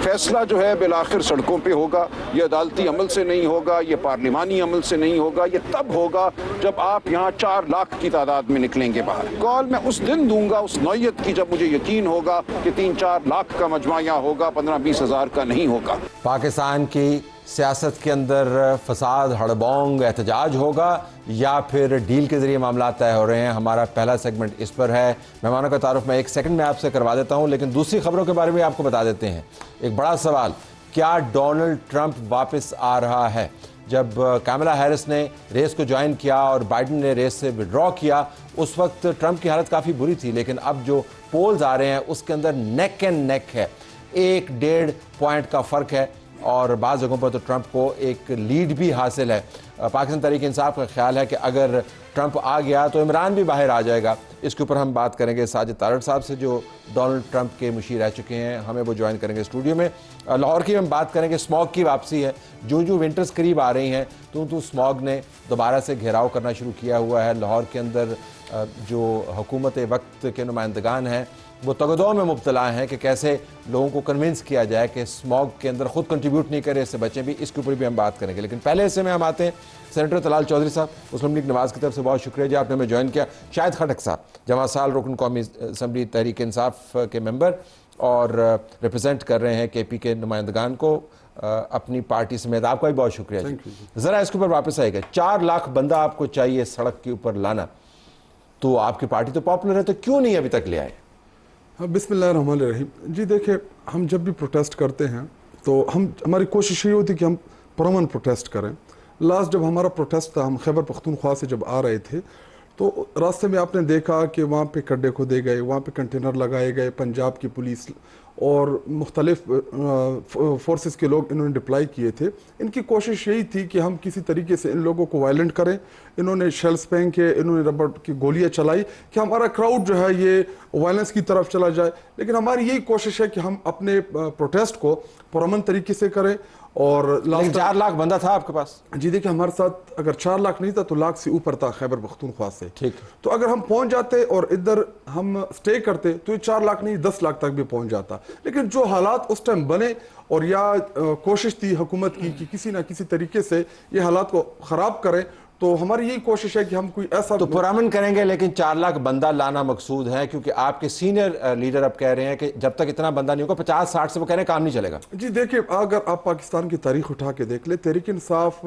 फैसला जो है बिलाखिर सड़कों पे होगा, ये अदालती अमल से नहीं होगा, ये पार्लिमानी अमल से नहीं होगा, ये तब होगा जब आप यहाँ 4 लाख की तादाद में निकलेंगे बाहर। कॉल मैं उस दिन दूंगा, उस नौयत की, जब मुझे यकीन होगा कि 3-4 लाख का मजमा यहाँ होगा, 15-20 हज़ार का नहीं होगा। पाकिस्तान की सियासत के अंदर फसाद, हड़बोंग, एहतजाज होगा या फिर डील के ज़रिए मामला तय हो रहे हैं? हमारा पहला सेगमेंट इस पर है। मेहमानों का तारुफ मैं 1 सेकंड में आपसे करवा देता हूं, लेकिन दूसरी खबरों के बारे में आपको बता देते हैं। एक बड़ा सवाल, क्या डोनाल्ड ट्रंप वापस आ रहा है? जब कैमला हैरिस ने रेस को ज्वाइन किया और बाइडन ने रेस से विड्रॉ किया, उस वक्त ट्रंप की हालत काफ़ी बुरी थी, लेकिन अब जो पोल्स आ रहे हैं उसके अंदर नेक एंड नेक है, 1-1.5 पॉइंट का फ़र्क है और बाज़ जगहों पर तो ट्रंप को एक लीड भी हासिल है। पाकिस्तान तहरीक इंसाफ का ख्याल है कि अगर ट्रंप आ गया तो इमरान भी बाहर आ जाएगा। इसके ऊपर हम बात करेंगे साजिद तारड़ साहब से, जो डोनाल्ड ट्रंप के मुशीर रह चुके हैं, हमें वो ज्वाइन करेंगे स्टूडियो में। लाहौर की हम बात करेंगे, स्मॉग की वापसी है। जो विंटर्स करीब आ रही हैं तो स्मॉग ने दोबारा से घेराव करना शुरू किया हुआ है। लाहौर के अंदर जो हुकूमत वक्त के नुमाइंदगान हैं वो तगदौ में मुब्तला हैं कि कैसे लोगों को कन्विंस किया जाए कि स्मॉग के अंदर खुद कंट्रीब्यूट नहीं करें, इससे बचें भी। इसके ऊपर भी हम बात करेंगे, लेकिन पहले इससे में हम आते हैं सेनेटर तलाल चौधरी साहब, मुस्लिम लीग नवाज़ की तरफ से बहुत शुक्रिया जी, आपने हमें ज्वाइन किया। शाहिद खटक साहब, जमा साल रुकन कौमी असम्बली तहरीक इंसाफ के मेंबर और रिप्रेजेंट कर रहे हैं KP के नुमाइंदगान को अपनी पार्टी समेत, आपका भी बहुत शुक्रिया जी। ज़रा इसके ऊपर वापस आएगा, 4 लाख बंदा आपको चाहिए सड़क के ऊपर लाना, तो आपकी पार्टी तो पॉपुलर है, तो क्यों नहीं अभी तक ले आए? हाँ, बिस्मिल्लाहिर्रहमानिर्रहीम जी। देखिए, हम जब भी प्रोटेस्ट करते हैं तो हमारी कोशिश ये होती है कि हम पुरअमन प्रोटेस्ट करें। लास्ट जब हमारा प्रोटेस्ट था, हम खैबर पख्तूनख्वा से जब आ रहे थे तो रास्ते में आपने देखा कि वहाँ पे खड्डे खोदे गए, वहाँ पे कंटेनर लगाए गए, पंजाब की पुलिस और मुख्तलिफ फोर्सेस के लोग इन्होंने डिप्लाई किए थे। इनकी कोशिश यही थी कि हम किसी तरीके से इन लोगों को वायलेंट करें। इन्होंने शेल्स फेंक के, इन्होंने रबर की गोलियां चलाई कि हमारा क्राउड जो है ये वायलेंस की तरफ चला जाए। लेकिन हमारी यही कोशिश है कि हम अपने प्रोटेस्ट को पुरअमन तरीके से करें। और 4 लाख बंदा था आपके पास? जी देखिए, हमारे साथ अगर 4 लाख नहीं था तो लाख से ऊपर था खैबर पख्तूनख्वा से। ठीक, तो अगर हम पहुंच जाते और इधर हम स्टे करते तो ये 4 लाख नहीं 10 लाख तक भी पहुंच जाता। लेकिन जो हालात उस टाइम बने और या कोशिश थी हुकूमत की कि किसी ना किसी तरीके से ये हालात को ख़राब करें, तो हमारी यही कोशिश है कि हम कोई ऐसा तो पुरअमन करेंगे, लेकिन 4 लाख बंदा लाना मकसूद है, क्योंकि आपके सीनियर लीडर अब कह रहे हैं कि जब तक इतना बंदा नहीं होगा 50-60 से वो कह रहे हैं काम नहीं चलेगा। जी देखिए, अगर आप पाकिस्तान की तारीख उठा के देख ले, तहरीक इंसाफ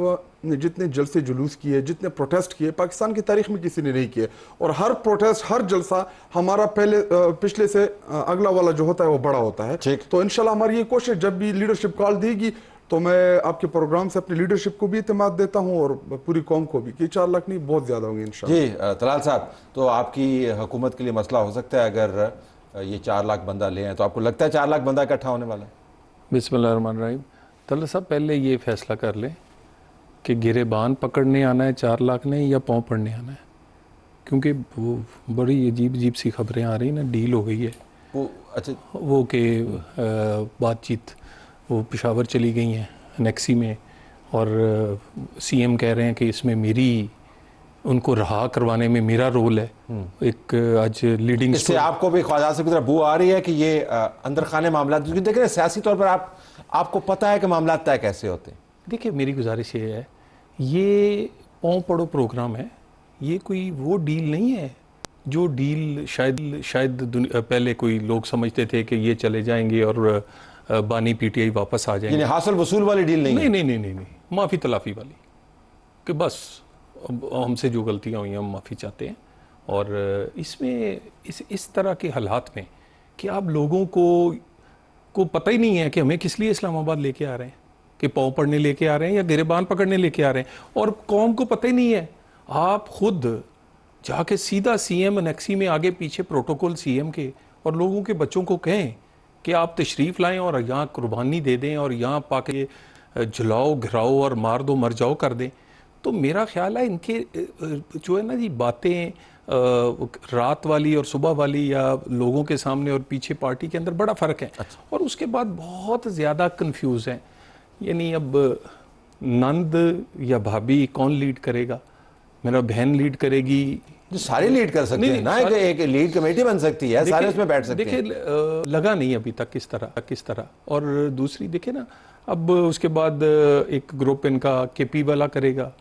ने जितने जलसे जुलूस किए, जितने प्रोटेस्ट किए, पाकिस्तान की तारीख में किसी ने नहीं किए। और हर प्रोटेस्ट, हर जलसा हमारा पिछले से अगला वाला जो होता है वो बड़ा होता है। तो इंशाल्लाह हमारी ये कोशिश, जब भी लीडरशिप कॉल देगी तो मैं आपके प्रोग्राम से अपनी लीडरशिप को भी इत्मीनान देता हूं और पूरी कौम को भी कि 4 लाख नहीं, बहुत ज़्यादा होंगे इंशाल्लाह। जी तलाल साहब, तो आपकी हुकूमत के लिए मसला हो सकता है अगर ये 4 लाख बंदा ले आए, तो आपको लगता है 4 लाख बंदा इकट्ठा होने वाला है? बिस्मिल्लाहिर्रहमानिर्रहीम। तलाल साहब, पहले ये फैसला कर लें कि गिरेबान पकड़ने आना है 4 लाख ने या पाँव पड़ने आना है, क्योंकि वो बड़ी अजीब सी खबरें आ रही ना, डील हो गई है वो। अच्छा, वो कि बातचीत वो पेशावर चली गई हैं नेक्सी में, और CM कह रहे हैं कि इसमें मेरी, उनको रहा करवाने में मेरा रोल है। एक आज लीडिंग, इससे आपको भी ख्वाजा से की तरह बू आ रही है कि ये अंदर खाने मामला, क्योंकि देख रहे हैं सियासी तौर पर आपको पता है कि मामला तय कैसे होते हैं। देखिए, मेरी गुजारिश ये है, ये पाँव पड़ो प्रोग्राम है, ये कोई वो डील नहीं है जो डील शायद पहले कोई लोग समझते थे कि ये चले जाएंगे और बानी PTI वापस आ जाएंगे। हासिल वसूल वाली डील नहीं? नहीं, माफ़ी तलाफ़ी वाली, कि बस हमसे जो गलतियां हुई हम माफ़ी चाहते हैं। और इसमें इस तरह के हालात में कि आप लोगों को पता ही नहीं है कि हमें किस लिए इस्लामाबाद लेके आ रहे हैं, कि पाँव पड़ने लेके आ रहे हैं या गिरेबान पकड़ने लेके आ रहे हैं, और कौम को पता ही नहीं है। आप खुद जाके सीधा CM नेक्सी में आगे पीछे प्रोटोकॉल CM के और लोगों के बच्चों को कहें कि आप तशरीफ़ लाएं और यहाँ कुर्बानी दे दें और यहाँ पाके जलाओ, घिराओ और मार दो, मर जाओ कर दें। तो मेरा ख्याल है इनके जो है ना जी बातें रात वाली और सुबह वाली या लोगों के सामने और पीछे पार्टी के अंदर बड़ा फ़र्क है। अच्छा। और उसके बाद बहुत ज़्यादा कंफ्यूज हैं, यानी अब नंद या भाभी कौन लीड करेगा? मेरा बहन लीड करेगी जो सारे लीड कर सकते हैं ना, एक लीड कमेटी बन सकती है, सारे उसमें बैठ सकते हैं। देखिए लगा नहीं अभी तक किस तरह। और दूसरी देखिए ना, अब उसके बाद एक ग्रुप इनका केपी वाला करेगा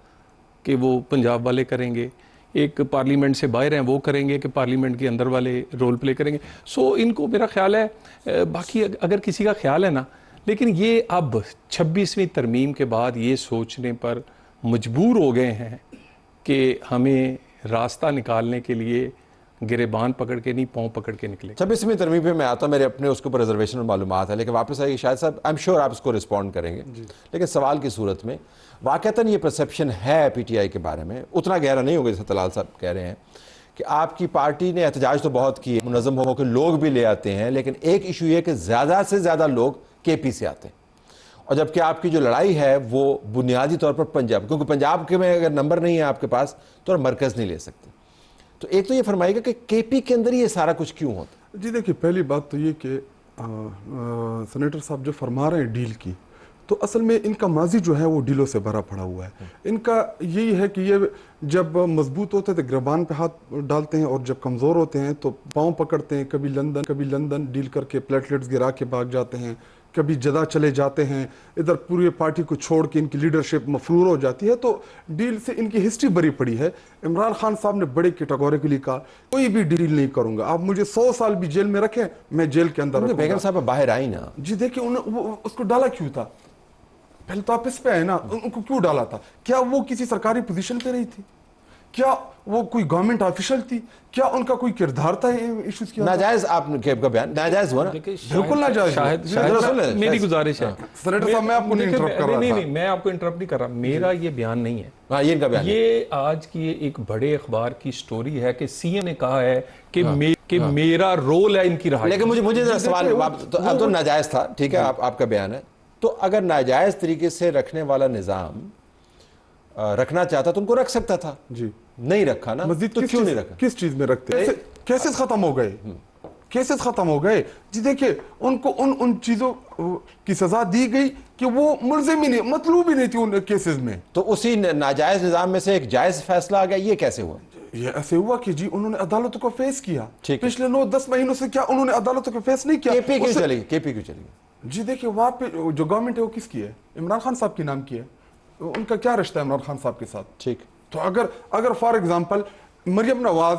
कि वो पंजाब वाले करेंगे, एक पार्लियामेंट से बाहर हैं वो करेंगे कि पार्लियामेंट के अंदर वाले रोल प्ले करेंगे। सो इनको मेरा ख्याल है बाकी अगर किसी का ख्याल है ना, लेकिन ये अब 26वीं तरमीम के बाद ये सोचने पर मजबूर हो गए हैं कि हमें रास्ता निकालने के लिए गिरेबान पकड़ के नहीं, पाँव पकड़ के निकले। 26वीं तरमीम पे मैं आता हूँ, मेरे अपने उसके ऊपर रिजर्वेशन और मालूमात है, लेकिन वापस आएगी शायद साहब, आई एम श्योर आप इसको रिस्पॉन्ड करेंगे। लेकिन सवाल की सूरत में वाकईतन ये परसेप्शन है पीटीआई के बारे में, उतना गहरा नहीं होगा जैसे तलाल साहब कह रहे हैं कि आपकी पार्टी ने एहतजाज तो बहुत किए, मुनज़्ज़म होकर लोग भी ले आते हैं, लेकिन एक इशू ये कि ज़्यादा से ज़्यादा लोग केपी से आते हैं, और जबकि आपकी जो लड़ाई है वो बुनियादी तौर पर पंजाब, क्योंकि पंजाब के में अगर नंबर नहीं है आपके पास तो आप मरकज़ नहीं ले सकते। तो एक तो ये फरमाइएगा कि केपी के अंदर ये सारा कुछ क्यों होता? जी देखिए, पहली बात तो ये कि सेनेटर साहब जो फरमा रहे हैं डील की, तो असल में इनका माजी जो है वो डीलों से भरा पड़ा हुआ है। इनका यही है कि ये जब मजबूत होते हैं तो गिरबान पे हाथ डालते हैं, और जब कमज़ोर होते हैं तो पाँव पकड़ते हैं, कभी लंदन डील करके प्लेटलेट्स गिरा के भाग जाते हैं, कभी जदा चले जाते हैं, इधर पूरी पार्टी को छोड़ के इनकी लीडरशिप मफरूर हो जाती है। तो डील से इनकी हिस्ट्री भरी पड़ी है। इमरान खान साहब ने बड़े कैटेगोरिकली कहा कोई भी डील नहीं करूंगा, आप मुझे 100 साल भी जेल में रखें, मैं जेल के अंदर रखूंगा। बेगम साहब बाहर आई ना। जी देखिए, उसको डाला क्यों था? पहले तो आप इस पे है ना, उनको क्यों डाला था? क्या वो किसी सरकारी पोजीशन पे नहीं थी? क्या वो कोई गवर्नमेंट ऑफिशियल थी? क्या उनका कोई किरदार था इश्यूज की? नाजायज आपने का बयान नाजायज हुआ ना? बिल्कुल नाजायज। शायद मेरी गुजारिश है सेनेटर साहब, मैं आपको नहीं इंटरप्ट कर रहा था। नहीं, मैं आपको इंटरप्ट नहीं कर रहा, मेरा ये बयान नहीं है। हाँ, ये इनका बयान है। ये आज की एक बड़े अखबार की स्टोरी है कि सीएम ने कहा है कि मेरा रोल है इनकी रहाई। लेकिन मुझे जरा सवाल, अब तो नाजायज था, ठीक है, आपका बयान है, तो अगर नाजायज तरीके से रखने वाला निजाम रखना चाहता तो उनको रख सकता था। जी नहीं रखा ना, मस्जिद तो क्यों नहीं रखा? किस चीज में रखते? केसेस खत्म हो गए, केसेस खत्म हो गए। जी देखिए, उनको उन चीजों की सजा दी गई कि वो मुलजिम ही नहीं, मतलूब ही नहीं थी उन केसेस में। तो उसी नाजायज निजाम में से एक जायज फैसला आ गया, ये कैसे हुआ? ये ऐसे हुआ कि जी उन्होंने अदालतों को फेस किया। ठीक है। पिछले 9-10 महीनों से क्या उन्होंने अदालतों को फेस नहीं किया? केपी क्यों चली? केपी क्यों चली? जी देखिए, वहां पे जो गवर्नमेंट है वो किसकी है? इमरान खान साहब के नाम की है। उनका क्या रिश्ता है इमरान खान साहब के साथ? ठीक। तो अगर फॉर एग्जांपल मरियम नवाज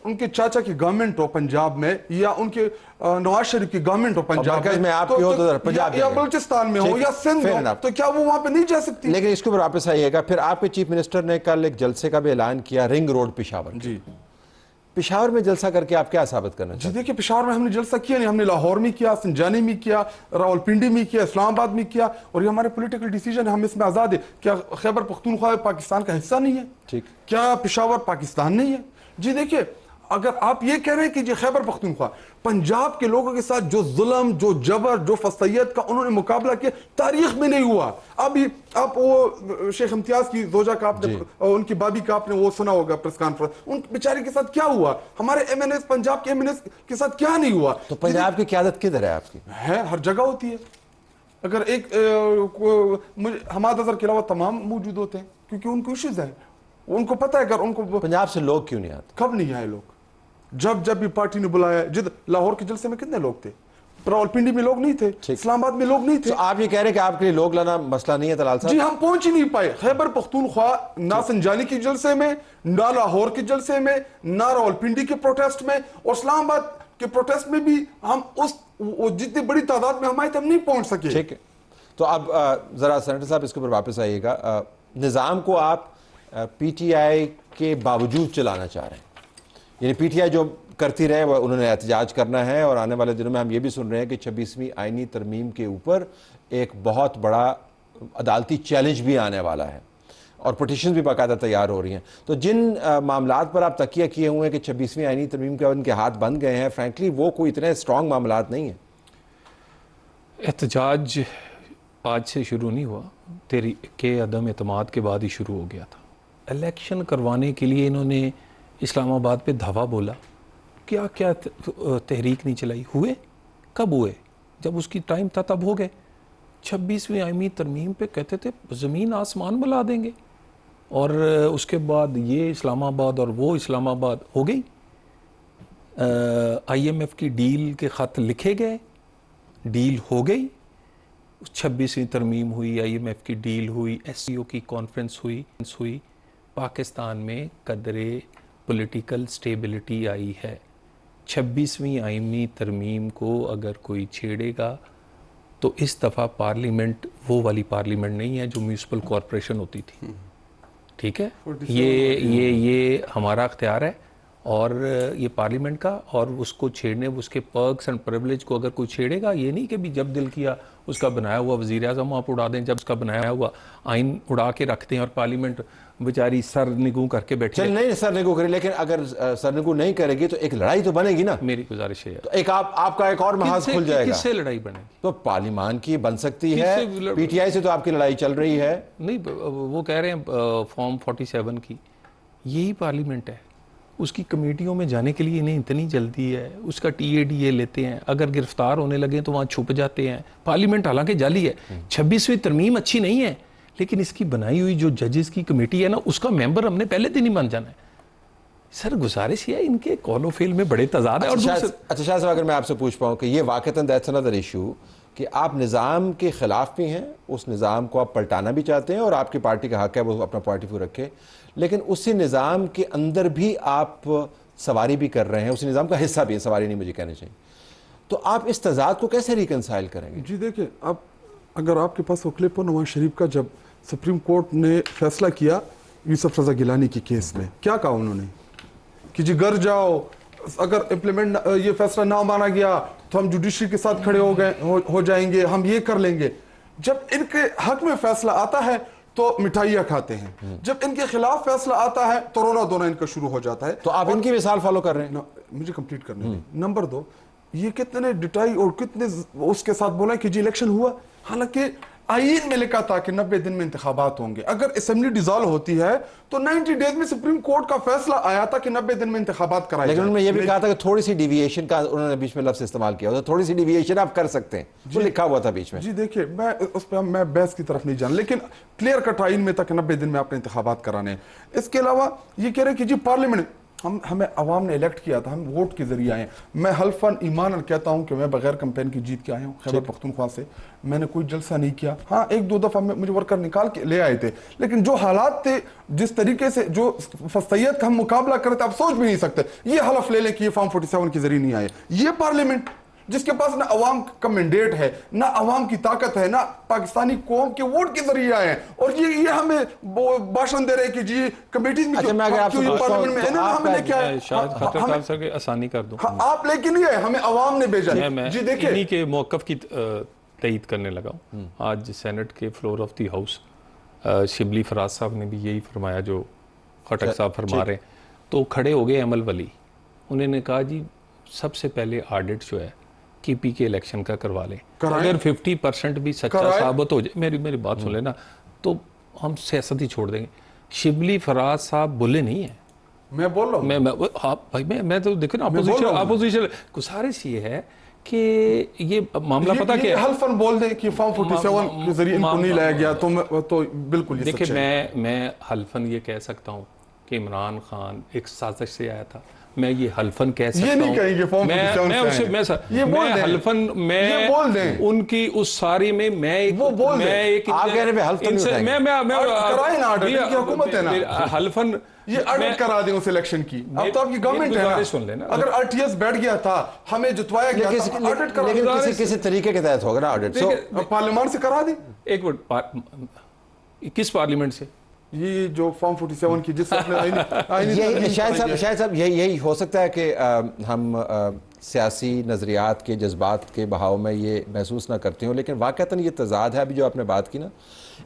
उनके चाचा की गवर्नमेंट हो पंजाब में, या उनके नवाज शरीफ की गवर्नमेंट हो पंजाब में आपकी हो तो पंजाब या बलूचिस्तान में हो या सिंध हो, तो क्या वो वहां पे नहीं जा सकती? लेकिन इसके ऊपर वापस आइएगा, फिर आपके चीफ मिनिस्टर ने कल एक जलसे का भी ऐलान किया रिंग रोड पेशावर। जी, पेशावर में जलसा करके आप क्या साबित करना चाहते हैं? जी देखिए, पेशावर में हमने जलसा किया नहीं, हमने लाहौर में किया, संजानी में किया, रावलपिंडी में किया, इस्लामाबाद में किया, और ये हमारे पॉलिटिकल डिसीजन है, हम इसमें आजाद है। क्या खैबर पख्तूनख्वा पाकिस्तान का हिस्सा नहीं है? ठीक। क्या पेशावर पाकिस्तान नहीं है? जी देखिए, अगर आप ये कह रहे हैं कि जी खैबर पख्तूनख्वा पंजाब के लोगों के साथ जो जुल्म, जो जबर, जो फसैयत का उन्होंने मुकाबला किया, तारीख में नहीं हुआ। अभी आप वो शेख इम्तियाज की जोजा का आपने, उनकी बाबी का आपने वो सुना होगा प्रेस कॉन्फ्रेंस, उन बेचारे के साथ क्या हुआ? हमारे एमएनएस, पंजाब के एमएनएस के साथ क्या नहीं हुआ? तो पंजाब की क़यादत किधर है आपकी? है, हर जगह होती है। अगर एक हमाद अजहर के अलावा तमाम मौजूद होते हैं, क्योंकि उनको इश्यूज है, उनको पता है। अगर उनको पंजाब से लोग क्यों नहीं आते? कब नहीं आए लोग? जब भी पार्टी ने बुलाया। जिद लाहौर के जलसे में कितने लोग थे? रावलपिंडी में लोग नहीं थे, इस्लामाबाद में लोग नहीं थे। तो आप ये कह रहे हैं कि आपके लिए लोग लाना मसला नहीं है तलाल साहब? जी, हम पहुंच ही नहीं पाए खैबर पख्तूनख्वा, ना संजानी के जलसे में, ना लाहौर के जलसे में, ना रावलपिंडी के प्रोटेस्ट में, और इस्लामाबाद के प्रोटेस्ट में भी हम जितनी बड़ी तादाद में हम आए थे, हम नहीं पहुंच सके। ठीक है, तो अब जरा सेनेटर साहब इसके ऊपर वापस आइएगा। निज़ाम को आप पीटीआई के बावजूद चलाना चाह रहे हैं, यानी पीटीआई जो करती रहे वो उन्होंने एहतजाज करना है, और आने वाले दिनों में हम ये भी सुन रहे हैं कि 26वीं आईनी तरमीम के ऊपर एक बहुत बड़ा अदालती चैलेंज भी आने वाला है, और पटिशन भी बाकायदा तैयार हो रही हैं। तो जिन मामलात पर आप तकिया किए हुए हैं कि 26वीं आईनी तरमीम के उनके हाथ बंद गए हैं, फ्रैंकली वो कोई इतने स्ट्रॉन्ग मामलात नहीं हैं। एहतजाज आज से शुरू नहीं हुआ, तेरी के अदम एतमाद के बाद ही शुरू हो गया था। इलेक्शन करवाने के लिए इन्होंने इस्लामाबाद पे धावा बोला, क्या क्या तहरीक नहीं चलाई। हुए कब हुए? जब उसकी टाइम था तब हो गए। 26वीं आईनी तरमीम पे कहते थे ज़मीन आसमान मिला देंगे, और उसके बाद ये इस्लामाबाद और वो इस्लामाबाद हो गई। IMF की डील के ख़त लिखे गए, डील हो गई, 26वीं तरमीम हुई, IMF की डील हुई, SCO की कॉन्फ्रेंस हुई, पाकिस्तान में कदरे पॉलिटिकल स्टेबिलिटी आई है। 26वीं आईनी तरमीम को अगर कोई छेड़ेगा तो इस दफ़ा पार्लियामेंट वो वाली पार्लियामेंट नहीं है जो म्यूनिसिपल कॉरपोरेशन होती थी, ठीक है। ये हमारा अख्तियार है और ये पार्लियामेंट का, और उसको छेड़ने, उसके पर्क्स एंड प्रिविलेज को अगर कोई छेड़ेगा, ये नहीं कि भी जब दिल किया उसका बनाया हुआ वज़ीर आज़म आप उड़ा दें, जब उसका बनाया हुआ आइन उड़ा के रखते हैं और पार्लियामेंट बेचारी सर निगू करके बैठी। चल नहीं सर निगू करे, लेकिन अगर सर निगू नहीं करेगी तो एक लड़ाई तो बनेगी ना। मेरी गुजारिश है तो एक आपका एक और महाज खुल जाएगा। किससे लड़ाई बनेगी? तो पार्लियामान की बन सकती है, PTI से तो आपकी लड़ाई चल रही है। नहीं, वो कह रहे हैं फॉर्म 47 की, यही पार्लियामेंट है, उसकी कमेटियों में जाने के लिए इन्हें इतनी जल्दी है, उसका TADA लेते हैं, अगर गिरफ्तार होने लगे तो वहाँ छुप जाते हैं। पार्लियामेंट हालांकि जाली है, 26वीं तरमीम अच्छी नहीं है, लेकिन इसकी बनाई हुई जो जजेस की कमेटी है ना, उसका मेंबर हमने पहले दिन ही मान जाना है। सर गुजारिश है, इनके कॉलो फेल में बड़े तजाद है। अच्छा शाह साहब, अगर मैं आपसे पूछ पाऊँ कि ये वाक़तन दैट्स अनदर इशू कि आप निज़ाम के ख़िलाफ़ भी हैं, उस निज़ाम को आप पलटाना भी चाहते हैं और आपकी पार्टी का हक़ है वो अपना पॉइंट ऑफ व्यू रखे, लेकिन उसी निज़ाम के अंदर भी आप सवारी भी कर रहे हैं, उसी निज़ाम का हिस्सा भी है, सवारी नहीं मुझे कहना चाहिए। तो आप इस तजाद को कैसे रिकनसाइल करेंगे? जी देखिए, अब अगर आपके पास वो क्लिप हो नवाज शरीफ का, जब सुप्रीम कोर्ट ने फैसला किया यूसुफ रजा गिलानी के केस में, क्या कहा उन्होंने कि जी घर जाओ, अगर इम्प्लीमेंट ये फैसला ना माना गया तो हम जुडिशरी के साथ खड़े हो जाएंगे, हम ये कर लेंगे। जब इनके हक में फैसला आता है तो मिठाइयाँ खाते हैं, जब इनके खिलाफ फैसला आता है तो रोना धोना इनका शुरू हो जाता है। तो आप इनकी मिसाल फॉलो कर रहे हैं? मुझे कंप्लीट करने दें। नंबर 2, ये कितने डिटाई और कितने उसके साथ बोला कि जी इलेक्शन हुआ, हालांकि आईन में लिखा था कि 90 दिन में इंतखाबात होंगे। अगर असेंबली डिसॉल्व होती है तो 90 डेज में सुप्रीम कोर्ट का फैसला आया था कि 90 दिन में इंतखाबात कराए। लेकिन उन्होंने ये भी कहा था कि थोड़ी सी डिविएशन का उन्होंने बीच में लफ्ज़ इस्तेमाल किया था, थोड़ी सी डिविएशन आप कर सकते हैं, वो लिखा हुआ था बीच में। जी देखिए, मैं उस पर मैं बहस की तरफ नहीं जाना, लेकिन क्लियर कट आईन में था कि 90 दिन में आपने इंतखाबात कराने। इसके अलावा ये कह रहे कि जी पार्लियामेंट हमें अवाम ने इलेक्ट किया था, हम वोट के जरिए आए। मैं हल्फन ईमानन कहता हूं कि मैं बगैर कैंपेन की जीत के आया हूं खैबर पख्तूनख्वा से। मैंने कोई जलसा नहीं किया, हाँ 1-2 दफा मुझे वर्कर निकाल के ले आए थे, लेकिन जो हालात थे, जिस तरीके से जो फस्तैयत का हम मुकाबला करते, आप सोच भी नहीं सकते। ये हलफ ले लें कि ये फॉर्म 47 के जरिए नहीं आए। ये पार्लियामेंट जिसके पास ना अवाम का मैंडेट है, ना अवाम की ताकत है, ना पाकिस्तानी कौम के वोट के जरिए आए हैं, और ये हमें भाषण दे रहे हैं कि जी कमेटी में पार्लियामेंट में हमें लेके आए। शायद सर आसानी कर दूं, आप लेके नहीं आए, हमें अवाम ने भेजा। जी देखिए, इन्हीं के मौक़िफ़ की तईद करने लगा हूं। आज सेनेट के floor of the house Shibli Faraz साहब ने भी यही फरमाया जो खटक साहब फरमा रहे हैं। तो खड़े हो गए अमल वली, उन्होंने कहा जी सबसे पहले ऑडिट जो है KP के इलेक्शन का करवा लें, अगर 50% भी सच्चा साबित हो जाए, मेरी बात सुन लेना, तो हम सियासत ही छोड़ देंगे। शिबली फराज साहब बोले नहीं है, मैं बोल रहा हूँ। भाई मैं तो देखो ना, अपोजिशन गुजारिश ये है कि ये मामला पता क्या है, हल्फन बोल दें कि फॉर्म 47 के जरिए इनको नहीं लाया गया, तो बिल्कुल ये देखिए, मैं हल्फन ये कह सकता हूँ कि इमरान खान एक साजिश से आया था, मैं ये हल्फन कह सकता हूँ। ये नहीं कहेंगे फॉर्म 47 हल्फन मैं बोल दें उनकी उस सारी में मैं एक आप कह रहे हैं हल्फन कराए ना ऑर्डर, इनकी हुकूमत है ना, हल्फन ये ऑडिट करा दें उस इलेक्शन की। अब तो आपकी गवर्नमेंट है ना, सुन लेना, अगर RTS बैठ गया था, हमें जुतवाया गया था, ऑडिट करा, लेकिन किसी तरीके के तहत होगा ना ऑडिट, पार्लियामेंट से करा दें। एक मिनट, किस पार्लियामेंट से? ये जो फॉर्म 47 की जिस शायद साहब यही हो सकता है कि हम सियासी नज़रियात के जज्बात के बहाव में ये महसूस ना करते हो, लेकिन वाक़तन ये तजाद है। अभी जो आपने बात की ना,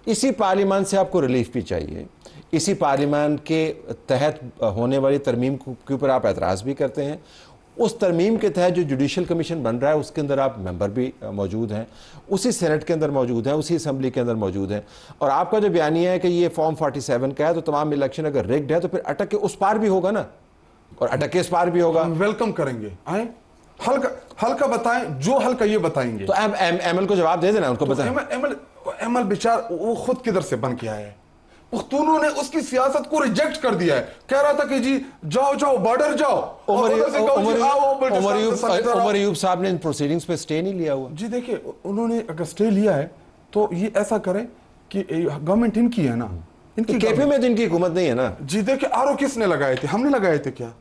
इसी पार्लियामान से आपको रिलीफ भी चाहिए, इसी पार्लियामान के तहत होने वाली तरमीम के ऊपर आप एतराज़ भी करते हैं, उस तरमीम के तहत जो जुडिशल कमीशन बन रहा है उसके अंदर आप मेंबर भी मौजूद हैं, उसी सेनेट के अंदर मौजूद हैं, उसी असम्बली के अंदर मौजूद हैं, और आपका जो बयानिया है कि ये फॉर्म 47 का है तो तमाम इलेक्शन अगर रिग्ड है तो फिर अटक के उस पार भी होगा ना, और अटक के इस पार भी होगा। वेलकम करेंगे, आए हल्का बताएं, जो हल्का ये बताएंगे। तो ML को जवाब दे देना, उनको बताएं। ML बेचार वो खुद किधर से बन के आया है, पख्तूनों ने उसकी सियासत को रिजेक्ट कर दिया है। कह रहा था कि जी जाओ जाओ बॉर्डर जाओ, और उधर से कहो जी आओ बल्टिस्तान से संग उमर अयूब साहब ने इन प्रोसीडिंग्स पे स्टे नहीं लिया हुआ। जी देखिए, उन्होंने अगर स्टे लिया है तो ये ऐसा करें कि गवर्नमेंट इनकी है ना, इनकी केपी में तो इनकी हुकूमत नहीं है ना। जी देखिए, आरओ किसने लगाए थे? हमने लगाए थे क्या?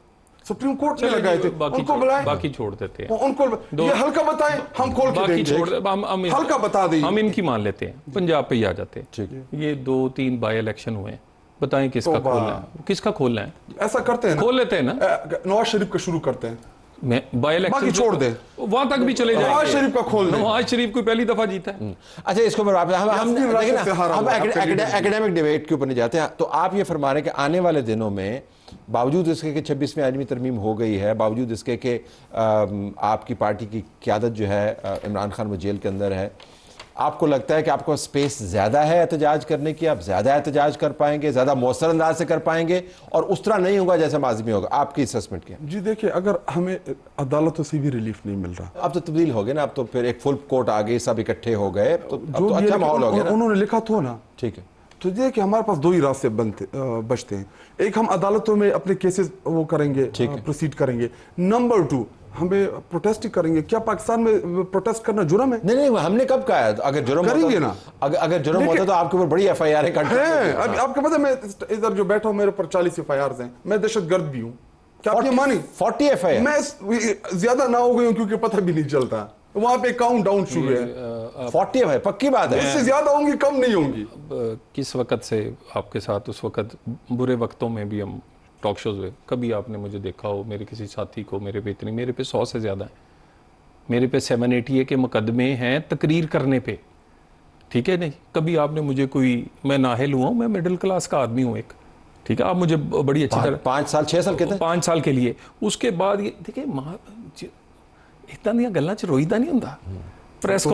सुप्रीम कोर्ट ने लगाए थे। उनको बुलाएं, बाकी छोड़ देते हैं उनको ये हल्का बताएं, हम खोल के बाकी देंगे। छोड़ हम हल्का बता दें, हम इनकी मान लेते हैं, पंजाब पे ही आ जाते हैं। ठीक है। ये 2-3 बाई इलेक्शन हुए हैं, बताएं किसका खोलना है, किसका खोलना है? ऐसा करते हैं ना, खोल लेते हैं ना, नवाज शरीफ का शुरू करते हैं, मैं बाई इलेक्शन बाकी छोड़ दे, वहां तक भी चले जाएंगे। नवाज शरीफ का खोल दे। नवाज शरीफ कोई पहली दफा जीता है। अच्छा, इसको हम यास्मीन राशिद से हारा हुआ है, आपके एकेडमिक डिबेट के ऊपर नहीं जाते हैं। तो आप ये फरमा रहे हैं कि आने वाले दिनों में बावजूद इसके कि 26वीं आईनी तरमीम हो गई है, बावजूद इसके कि आपकी पार्टी की क़यादत जो है इमरान खान वो जेल के अंदर है, आपको लगता है कि आपको स्पेस ज़्यादा है एहतजाज करने की, आप ज़्यादा एहतजाज कर पाएंगे, ज़्यादा मौसर अंदाज से कर पाएंगे, और उस तरह नहीं होगा जैसे माजी में होगा? आपकी असेसमेंट क्या? जी देखिए, अगर हमें अदालतों से भी रिलीफ नहीं मिल रहा, अब तो तब्दील हो गए ना, अब तो फिर एक फुल कोर्ट आ गई, सब इकट्ठे हो गए, तो अब जो तो अच्छा माहौल हो गया ना। उन्होंने लिखा तो ना, ठीक है। तो ये कि हमारे पास दो ही रास्ते बचते हैं। एक, हम अदालतों में अपने केसेस वो करेंगे, प्रोसीड करेंगे। नंबर 2, हमें प्रोटेस्ट ही करेंगे। क्या पाकिस्तान में प्रोटेस्ट करना जुर्म है? नहीं, हमने कब कहा है? अगर जुर्म करेंगे ना, अगर जुर्म होता तो आपके ऊपर बड़ी FIR है। अब आपको पता है, मैं इधर जो बैठा हूं, मेरे ऊपर 40 FIRs हैं, मैं दहशतगर्द भी हूं। क्या आप ये मानी? 40 FIR? मैं ज्यादा ना हो गई हूं क्योंकि पता भी नहीं चलता, वहां पे काउंट डाउन शुरू है। 40 FIR पक्की बात है? इससे ज्यादा होंगी, कम नहीं होंगी। किस वक्त से आपके साथ, उस वक्त बुरे वक्तों में भी हम टॉक शोज में, कभी आपने मुझे देखा हो, मेरे किसी साथी को मेरे पे इतनी, मेरे पे 100 से ज़्यादा है, मेरे पे 780 के मुकदमे हैं तकरीर करने पे, ठीक है? नहीं, कभी आपने मुझे कोई, मैं नाहिल हुआ हूँ, मैं मिडिल क्लास का आदमी हूँ एक, ठीक है? आप मुझे बड़ी अच्छी तरह 5 साल 6 साल कहते हैं, 5 साल के लिए, उसके बाद ये देखिए इतना दियां गल्लां च रोईदा नहीं होंदा। प्रेस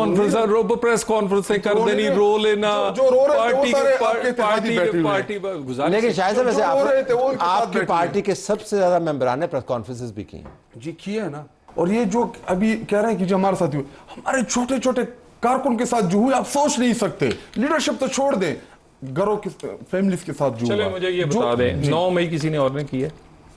कॉन्फ्रेंस से कर देनी, रो लेना, जो रो रहे थे वो सारे आपके इत्तेहादी बैठे हुए हैं। पार्टी गुजारिश। लेकिन शायद से वैसे जो हो रहे थे वो उनके साथ आपकी बैठे पार्टी के सबसे ज्यादा मेंबरान ने प्रेस कॉन्फ्रेंसेस भी की हैं। जी किया है ना। और ये जो अभी कह रहे हैं कि जो हमारे साथ हुए, हमारे छोटे छोटे कारकुन के साथ जो हुए, आप सोच नहीं सकते। लीडरशिप तो छोड़ दें, घरों के फैमिलीज के साथ जो चले हुआ। मुझे ये बता दें, 9 मई किसी ने और ने की है?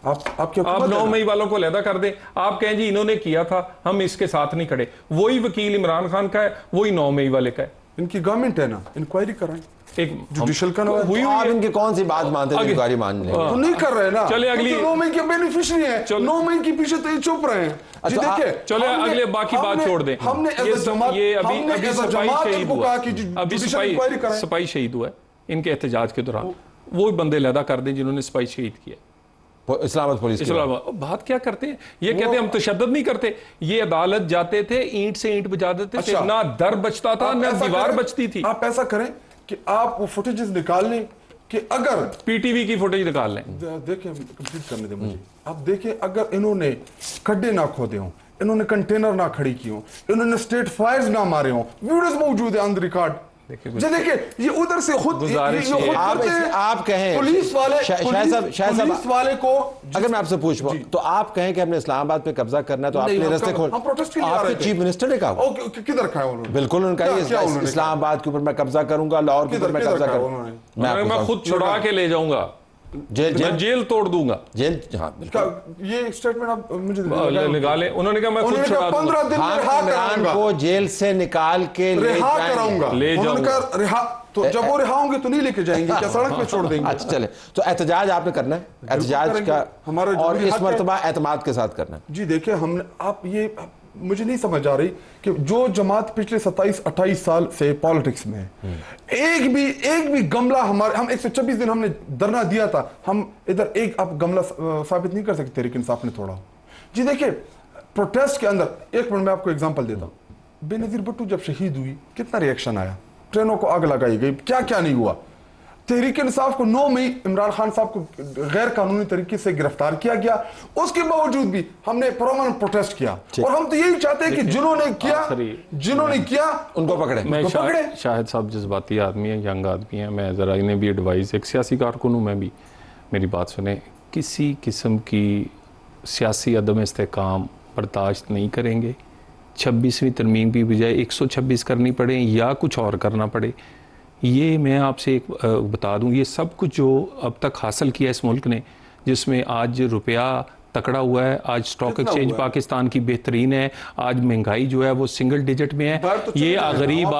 आप 9 मई वालों को अलहदा कर दें। आप कहें जी इन्होंने किया था, हम इसके साथ नहीं खड़े। वही वकील इमरान खान का है, वही 9 मई वाले का है। इनकी गवर्नमेंट है ना, इंक्वायरी कराएं, एक जुडिशल का हुई तो आप इनकी कौन सी बात मानते हैं? इंक्वायरी मान लेंगे तो नहीं कर रहे ना। चले अगली 9 मई के बेनिफिशियरी है, 9 मई के पीछे तो ये चुप रहे हैं। जी देखिए, चले अगले बाकी बात छोड़ दें। हमने ये अभी सिपाही शहीद हुआ, अभी इंक्वायरी कराएं। सिपाही शहीद हुआ है, इनके एहतजाज के दौरान वो बंदे अलहदा कर दें जिन्होंने सिपाही शहीद किया। इस्लामाबाद पुलिस की इस्लामाबाद बात क्या करते हैं? ये कहते हैं हम तशद्दुद नहीं करते। ये अदालत जाते थे, ईंट से ईंट बजा देते थे, ना दर बचता था ना दीवार बचती थी। आप ऐसा करें कि आप वो फुटेजेस निकाल लें कि अगर पीटीवी की फुटेज निकाल लें। देखिए, कंप्लीट करने दें मुझे। आप देखिए, अगर इन्होंने खड्डे ना खोदे हों, इन्होंने कंटेनर ना खड़ी की हो, इन्होंने स्टेट फायर्स ना मारे हों, वीडियोस मौजूद है ऑन द रिकॉर्ड। देखिए, ये उधर से खुद आप कहें पुलिस वाले पुलिस वाले को, अगर मैं आपसे पूछूं तो आप कहें कि हमने इस्लामाबाद पे कब्जा करना है, तो आपने रास्ते खोल, आपके चीफ मिनिस्टर ने कहा, किधर कहा उन्होंने? बिल्कुल उन्होंने कहा इस्लामाबाद के ऊपर मैं कब्जा करूंगा, लाहौर के ऊपर मैं कब्जा करूंगा, मैं खुद छुड़ा के ले जाऊंगा, जेल तोड़ दूंगा। जेल, हाँ बिल्कुल। ये स्टेटमेंट आप मुझे निकाले, उन्होंने कहा मैं खुद छुड़ा दूंगा, 15 दिन में इमरान को जेल से निकाल के रिहा कराऊंगा, ले जाऊंगा। तो जब वो रिहा होंगे तो नहीं लेके जाएंगे, क्या सड़क पे छोड़ देंगे? अच्छा चले, तो एहतजाज आपने करना है, एहतजाज का हमारा और इस मर्तबा एतमाद के साथ करना है। जी देखिए, हमने आप ये मुझे नहीं समझ आ रही कि जो जमात पिछले 27-28 साल से पॉलिटिक्स में है, एक भी गमला हमारे, हम 126 दिन हमने धरना दिया था, हम इधर एक आप गमला साबित नहीं कर सकते तहरीक इंसाफ ने तोड़ा। जी देखिए, प्रोटेस्ट के अंदर एक मिनट मैं आपको एग्जांपल देता हूं। बेनजीर भुट्टो जब शहीद हुई, कितना रिएक्शन आया, ट्रेनों को आग लगाई गई, क्या क्या नहीं हुआ। तहरीक इंसाफ को 9 मई इमरान खान साहब को गैर कानूनी तरीके से गिरफ्तार किया गया, उसके बावजूद भी हमने परमानेंट प्रोटेस्ट किया। और हम तो यही चाहते हैं कि जिन्होंने किया उनको पकड़े। मैं शाहिद साहब जज्बाती आदमी है, यंग आदमी है, मैं जरा इन्हें भी एडवाइस, एक सियासी कारकुन हूँ मैं भी, मेरी बात सुने, किसी किस्म की सियासी अदम इस्तेकाम बर्दाश्त नहीं करेंगे। 26वीं तरमीम की बजाय 126 करनी पड़े या कुछ और करना पड़े, ये मैं आपसे एक बता दूं, ये सब कुछ जो अब तक हासिल किया इस मुल्क ने, जिसमें आज रुपया तकड़ा हुआ है, आज स्टॉक एक्सचेंज पाकिस्तान की बेहतरीन है, आज महंगाई जो है वो सिंगल डिजिट में है, ये गरीब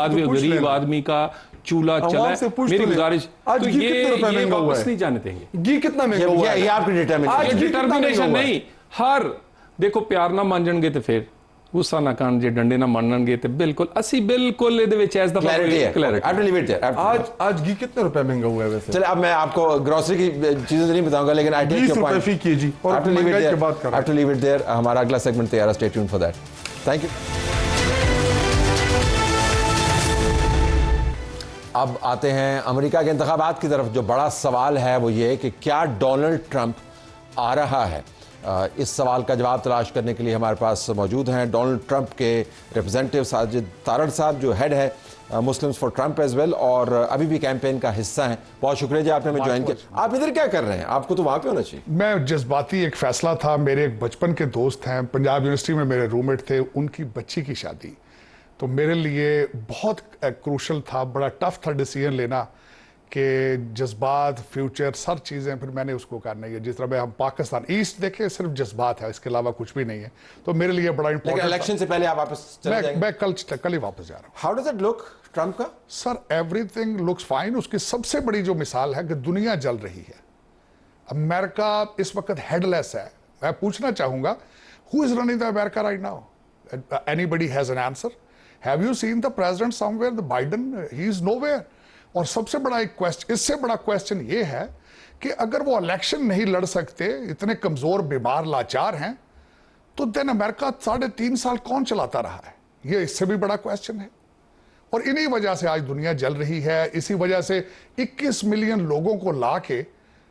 आदमी का चूल्हा चला है। मेरी गुजारिश, आज तो घी कितने रुपए ये महंगा हुआ वापस है? नहीं जाने देंगे। घी कितना महंगा हुआ है? ये आपकी डिटर्मिनेशन डिटर्मिनेशन नहीं, हर देखो प्यार ना ਮੰਨਣਗੇ ਤੇ ਫਿਰ ਗੁੱਸਾ ਨਾ ਕਰਨ, ਜੇ ਡੰਡੇ ਨਾ ਮੰਨਣਗੇ ਤੇ ਬਿਲकुल ਅਸੀਂ ਬਿल्कुल ਇਹਦੇ ਵਿੱਚ ਐਸ ਦਾ आज घी कितने रुपए महंगा हुआ है वैसे? चलिए अब मैं आपको ग्रोसरी की चीजें तो नहीं बताऊंगा, लेकिन आई टेक 20 योर रुपए पॉइंट फी केजी और महंगाई की बात कर रहे हैं। To leave it there. हमारा अगला सेगमेंट तैयार है, stay tuned for that. Thank you. अब आते हैं अमेरिका के इंतखाबात की तरफ। जो बड़ा सवाल है वो ये कि क्या डोनाल्ड ट्रंप आ रहा है? इस सवाल का जवाब तलाश करने के लिए हमारे पास मौजूद हैं डोनाल्ड ट्रंप के रिप्रेजेंटेटिव साजिद तारड़ साहब, जो हेड है Muslims for Trump as well, और अभी भी कैंपेन का हिस्सा हैं। बहुत शुक्रिया जी, आपने हमें ज्वाइन किया। आप इधर क्या कर रहे हैं? आपको तो वहाँ पे होना चाहिए। मैं जज्बाती एक फैसला था, मेरे एक बचपन के दोस्त हैं, पंजाब यूनिवर्सिटी में मेरे रूममेट थे, उनकी बच्ची की शादी, तो मेरे लिए बहुत क्रूशल था, बड़ा टफ था डिसीजन लेना कि जज्बात, फ्यूचर, सब चीज़ें, फिर मैंने उसको करना है। जिस तरह में हम पाकिस्तान ईस्ट देखें, सिर्फ जज्बात है, इसके अलावा कुछ भी नहीं है, तो मेरे लिए बड़ा इंपॉर्टेंट। इलेक्शन से पहले आप वापस चले जाएंगे? मैं कल ही वापस जा रहा हूँ। How does it look Trump का? Sir everything looks fine. उसकी सबसे बड़ी जो मिसाल है कि दुनिया जल रही है, अमेरिका इस वक्त हेडलेस है। मैं पूछना चाहूंगा, who is running the America right now? Anybody has an answer? Have you seen the president somewhere? The Biden, he is nowhere. और सबसे बड़ा एक क्वेश्चन, इससे बड़ा क्वेश्चन ये है कि अगर वो इलेक्शन नहीं लड़ सकते, इतने कमजोर, बीमार, लाचार हैं, तो देन अमेरिका 3.5 साल कौन चलाता रहा है? ये इससे भी बड़ा क्वेश्चन है। और इन्हीं वजह से आज दुनिया जल रही है। इसी वजह से 21 मिलियन लोगों को ला के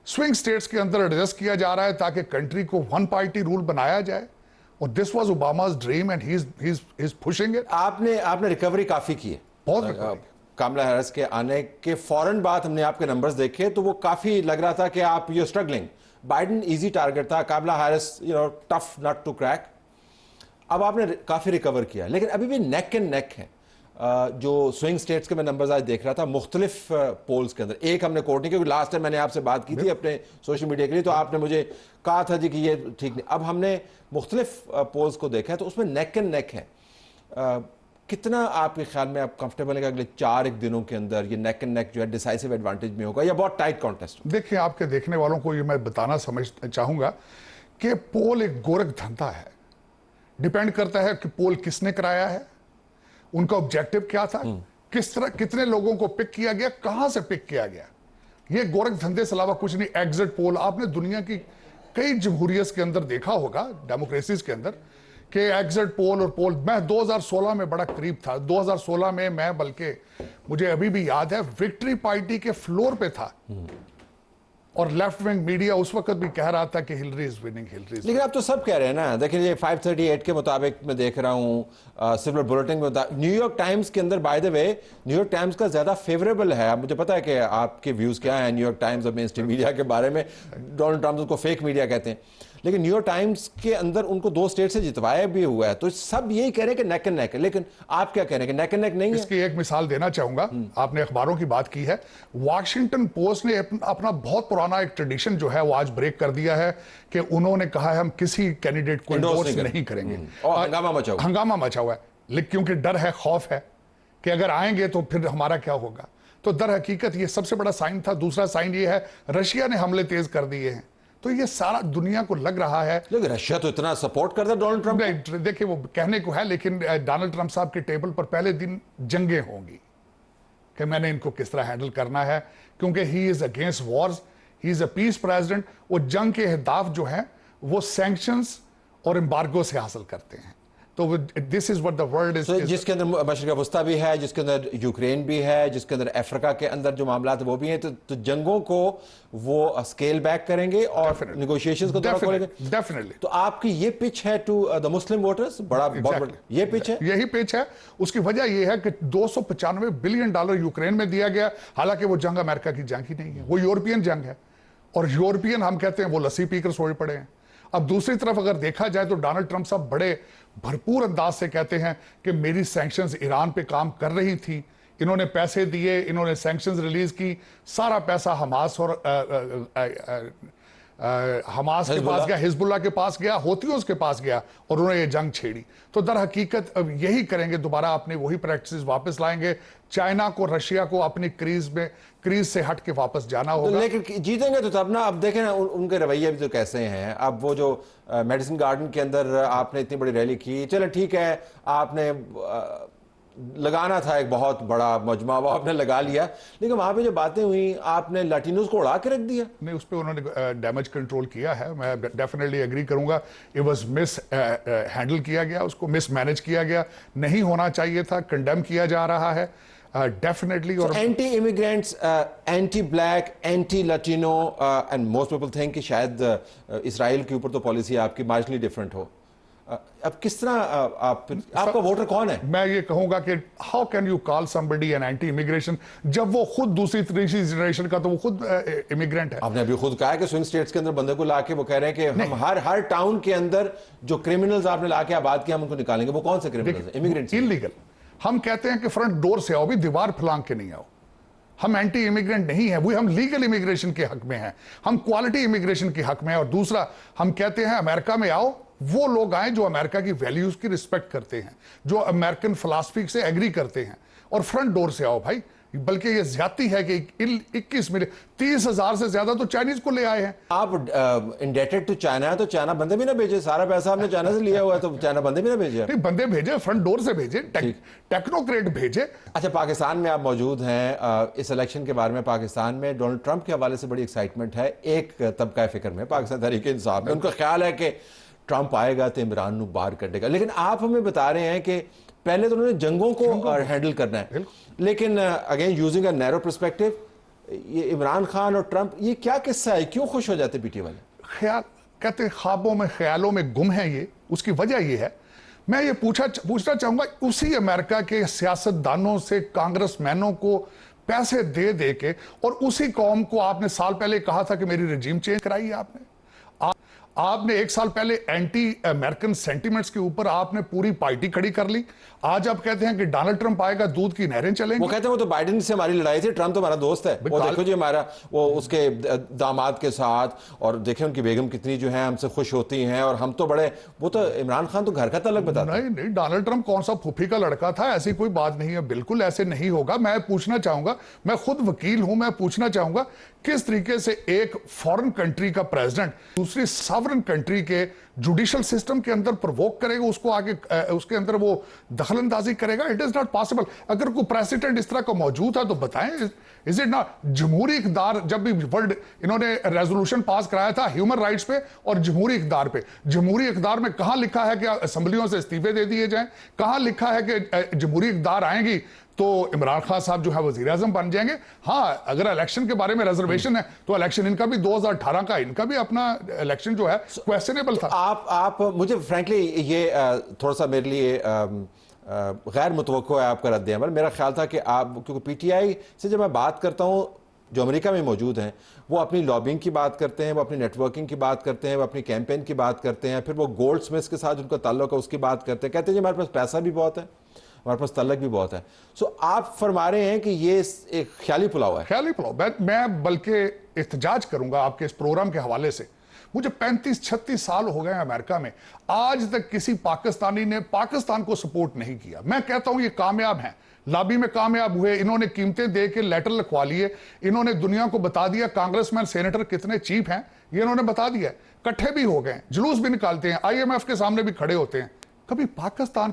स्विंग स्टेट्स के अंदर एडजस्ट किया जा रहा है ताकि कंट्री को वन पार्टी रूल बनाया जाए। और this was Obama's dream and he is pushing it. आपने रिकवरी काफी की है। बहुत कमला हैरिस के आने के फौरन बाद हमने आपके नंबर्स देखे तो वो काफी लग रहा था कि आप you struggling. Biden easy target था, Kamala Harris tough nut to crack. अब आपने काफी रिकवर किया, लेकिन अभी भी नेक एंड नेक है। जो स्विंग स्टेट्स के मैं नंबर्स आज देख रहा था मुख्तलिफ पोल्स के अंदर, एक हमने कोट नहीं, क्योंकि लास्ट टाइम मैंने आपसे बात की थी अपने सोशल मीडिया के लिए, तो आपने मुझे कहा था जी कि ये ठीक नहीं। अब हमने मुख्तलिफ पोल्स को देखा है तो उसमें नेक एंड नेक है। कितना आपके ख्याल में आप कंफर्टेबल है कि अगले 4 दिनों के अंदर ये नेक एंड नेक जो है डिसाइसिव एडवांटेज में होगा, या बहुत टाइट कॉन्टेस्ट? देखिए, आपके देखने वालों को ये मैं बताना चाहूंगा कि पोल एक गोरख धंधा है। डिपेंड करता है कि पोल किसने कराया है, उनका ऑब्जेक्टिव क्या था, किस तरह, कितने लोगों को पिक किया गया, कहां से पिक किया गया। ये गोरख धंधे से अलावा कुछ नहीं। एग्जिट पोल आपने दुनिया की कई जमहूरियत के अंदर देखा होगा, डेमोक्रेसीज के अंदर, कि एग्जिट पोल और पोल। मैं 2016 में बड़ा करीब था। 2016 में मैं, बल्कि मुझे अभी भी याद है, विक्ट्री पार्टी के फ्लोर पे था और लेफ्ट विंग मीडिया उस वक्त भी कह रहा था कि Hillary is winning, Hillary is. लेकिन आप तो सब कह रहे हैं ना। देखिए ये 538 के मुताबिक मैं देख रहा हूँ, सिल्वर बुलेटिन में न्यूयॉर्क टाइम्स के अंदर, by the way New York times का ज्यादा फेवरेबल है। अब मुझे पता है कि आपके व्यूज क्या हैं न्यूयॉर्क टाइम्स और मेन स्ट्रीम मीडिया के बारे में। डोनाल्ड ट्रंप उसको फेक मीडिया कहते हैं, लेकिन न्यूयॉर्क टाइम्स के अंदर उनको 2 स्टेट से जितवाया भी हुआ है। तो सब यही कह रहे हैं कि नेक एंड नेक है, लेकिन आप क्या कह रहे हैं कि नेक एंड नेक नहीं है? इसकी एक मिसाल देना चाहूंगा। आपने अखबारों की बात की है, वॉशिंगटन पोस्ट ने अपना बहुत पुराना एक ट्रेडिशन जो है वो आज ब्रेक कर दिया है कि उन्होंने कहा है हम किसी कैंडिडेट को एंडोर्स नहीं करेंगे। और हंगामा मचा हुआ है, लेकिन क्योंकि डर है, खौफ है कि अगर आएंगे तो फिर हमारा क्या होगा। तो दर हकीकत ये सबसे बड़ा साइन था। दूसरा साइन ये है, रशिया ने हमले तेज कर दिए हैं। तो ये सारा दुनिया को लग रहा है। लेकिन रशिया तो इतना सपोर्ट करता है डोनाल्ड ट्रंप। देखिए वो कहने को है, लेकिन डोनाल्ड ट्रंप साहब के टेबल पर पहले दिन जंगें होंगी कि मैंने इनको किस तरह हैंडल करना है, क्योंकि he is against wars, he is a peace president. वो जंग के अहदाफ जो हैं वो सैंक्शंस और एम्बार्गो से हासिल करते हैं। तो this is what the world is. जिसके अंदर मशरिक वस्ता भी है, जिसके अंदर यूक्रेन भी है, जिसके अंदर अफ्रीका के अंदर जो मामला है वो भी हैं, तो जंगों को वो स्केल बैक करेंगे और नेगोशिएशंस को दौरा खोलेंगे। डेफिनेटली। तो आपकी ये पिच है टू द मुस्लिम वोटर्स, बहुत ये पिच है, यही पिच है। उसकी वजह यह है कि $295 बिलियन यूक्रेन में दिया गया, हालांकि वो जंग अमेरिका की जंग ही नहीं है, वो यूरोपियन जंग है। और यूरोपियन हम कहते हैं वो लस्सी पीकर सोए पड़े हैं। अब दूसरी तरफ अगर देखा जाए तो डोनाल्ड ट्रंप साहब बड़े भरपूर अंदाज से कहते हैं कि मेरी सैंक्शंस ईरान पे काम कर रही थी, इन्होंने पैसे दिए, इन्होंने सैंक्शंस रिलीज की, सारा पैसा हमास और हमास के पास गया, हिजबुल्लाह के पास गया, होतियों के पास गया और उन्होंने ये जंग छेड़ी। तो दर हकीकत अब यही करेंगे, दोबारा अपनी वही प्रैक्टिस वापस लाएंगे। चाइना को, रशिया को अपनी क्रीज से हट के वापस जाना होगा। लेकिन जीतेंगे तो तब ना। अब देखें ना उनके रवैये भी तो कैसे हैं। अब वो जो मेडिसिन गार्डन के अंदर आपने इतनी बड़ी रैली की, चलो ठीक है, आपने लगाना था एक बहुत बड़ा मजमा, वो आपने लगा लिया, लेकिन वहां पे जो बातें हुई आपने लैटिनोज को उड़ा के रख दिया। नहीं, उस पर उन्होंने डैमेज कंट्रोल किया है, मैं डेफिनेटली एग्री करूंगा। इट वाज मिस हैंडल किया गया, उसको मिस मैनेज किया गया, नहीं होना चाहिए था, कंडेम किया जा रहा है डेफिनेटली। और anti immigrants, anti black, anti Latino and most people think कि शायद इसराइल के ऊपर तो पॉलिसी आपकी मार्जिनली डिफरेंट हो। अब किस तरह आपका वोटर कौन है? मैं ये कहूंगा कि how can you call somebody an anti immigration जब वो खुद दूसरी तीसरी जनरेशन का, तो वो खुद इमिग्रेंट है। आपने अभी खुद कहा कि स्विंग स्टेट्स के अंदर बंदे को लाके वो कह रहे हैं कि हम हर टाउन के अंदर जो क्रिमिनल्स आपने लाके आबाद किया हम उनको निकालेंगे। वो कौन से क्रिमिनल्स हैं? Immigrants, illegal. हम कहते हैं कि फ्रंट डोर से आओ, भी दीवार फलांग के नहीं आओ। हम एंटी इमिग्रेंट नहीं है, वो हम लीगल इमिग्रेशन के हक में हैं, हम क्वालिटी इमिग्रेशन के हक में हैं। और दूसरा, हम कहते हैं अमेरिका में आओ, वो लोग आए जो अमेरिका की वैल्यूज की रिस्पेक्ट करते हैं, जो अमेरिकन फिलॉसफी से एग्री करते हैं, और फ्रंट डोर से आओ भाई। बल्कि ये ज्यादती है कि 21 मिलियन 30,000 से ज्यादा तो चाइनीज को ले आए हैं। आप इंडेटेड टू चाइना है तो चाइना बंदे भी ना भेजे। सारा पैसा आपने चाइना से लिया हुआ है तो चाइना बंदे भी ना भेजे। नहीं, बंदे भेजे, फ्रंट डोर से भेजे, टेक्नोक्रेट भेजे। अच्छा, पाकिस्तान में आप मौजूद हैं, इस इलेक्शन के बारे में पाकिस्तान में डोनाल्ड ट्रंप के हवाले से बड़ी एक्साइटमेंट है एक तबका फिक्र में, पाकिस्तान तहरीक इंसाफ में। उनका ख्याल है कि ट्रंप आएगा तो इमरान को बाहर कर देगा। लेकिन आप हमें बता रहे हैं कि पहले तो उन्होंने जंगों को हैंडल करना है, लेकिन again using a narrow perspective, ये इमरान खान और ट्रंप, ये क्या किस्सा है? क्यों खुश हो जाते पीटीआई वाले? ख्याल कहते ख्वाबों में, ख्यालों में गुम है ये। उसकी वजह ये है, मैं ये पूछना चाहूंगा, उसी अमेरिका के सियासतदानों से, कांग्रेसमैनों को पैसे दे दे के, और उसी कौम को आपने साल पहले कहा था कि मेरी रिजीम चेंज कराई है। आपने 1 साल पहले एंटी अमेरिकन सेंटिमेंट्स के ऊपर आपने पूरी पार्टी खड़ी कर ली। आज आप कहते हैं कि डोनाल्ड ट्रंप आएगा, दूध की नहरें चलेंगी। वो कहते हैं वो तो बाइडेन से हमारी लड़ाई थी, ट्रंप तो हमारा दोस्त है। वो देखो जी हमारा, वो उसके दामाद के साथ, और देखें उनकी बेगम कितनी जो है हमसे खुश होती हैं, और हम तो बड़े, वो तो इमरान खान तो घर का तलक बताता है। नहीं, डोनाल्ड ट्रंप कौन सा फूफी का लड़का था? ऐसी कोई बात नहीं है, बिल्कुल ऐसे नहीं होगा। मैं पूछना चाहूंगा, मैं खुद वकील हूं, मैं पूछना चाहूंगा किस तरीके से एक फॉरेन कंट्री का प्रेसिडेंट दूसरी सॉवरेन कंट्री के जुडिशियल सिस्टम के अंदर प्रोवोक करेगा, उसको आगे उसके अंदर वो दखलंदाजी करेगा? It is not possible. अगर कोई प्रेसिडेंट इस तरह का मौजूद है तो बताएं, इज इट नॉट? जमहूरी इक़्तिदार, जब भी वर्ल्ड इन्होंने रेजोल्यूशन पास कराया था ह्यूमन राइट्स पे और जमहूरी इक़्तिदार पे, जमहूरी इक़्तिदार में कहां लिखा है कि असेंबलियों से इस्तीफे दे दिए जाएं? कहां लिखा है कि जमहूरी इक़्तिदार आएंगी तो इमरान खान साहब जो है वजीर आजम बन जाएंगे? हाँ, अगर इलेक्शन के बारे में रिजर्वेशन है तो इलेक्शन इनका भी 2018 का, इनका भी अपना इलेक्शन जो है क्वेश्चनेबल था। आप मुझे फ्रैंकली ये थोड़ा सा मेरे लिए गैर मुतवक्को है आपका रद्द अमल। मेरा ख्याल था कि आप, क्योंकि पीटीआई से जब मैं बात करता हूँ जो अमेरिका में मौजूद हैं, वो अपनी लॉबिंग की बात करते हैं, वो अपनी नेटवर्किंग की बात करते हैं, वो अपनी कैंपेन की बात करते हैं, फिर वो गोल्ड स्मिथ्स के साथ उनका ताल्लुक है उसकी बात करते हैं, कहते हैं जी हमारे पास पैसा भी बहुत है, हमारे पास तलक भी बहुत है। सो आप फरमा रहे हैं कि ये एक ख्याली पुलाव है। ख्याली पुलाव। मैं बल्कि एहतजाज करूंगा आपके इस प्रोग्राम के हवाले से। मुझे 35-36 साल हो गए अमेरिका में, आज तक किसी पाकिस्तानी ने पाकिस्तान को सपोर्ट नहीं किया। मैं कहता हूं ये कामयाब हैं, लॉबी में कामयाब हुए, इन्होंने कीमतें दे के लेटर लिखवा लिए, इन्होंने दुनिया को बता दिया कांग्रेसमैन सेनेटर कितने चीप हैं, ये इन्होंने बता दिया। इकट्ठे भी हो गए, जुलूस भी निकालते हैं, IMF के सामने भी खड़े होते हैं। कभी पाकिस्तान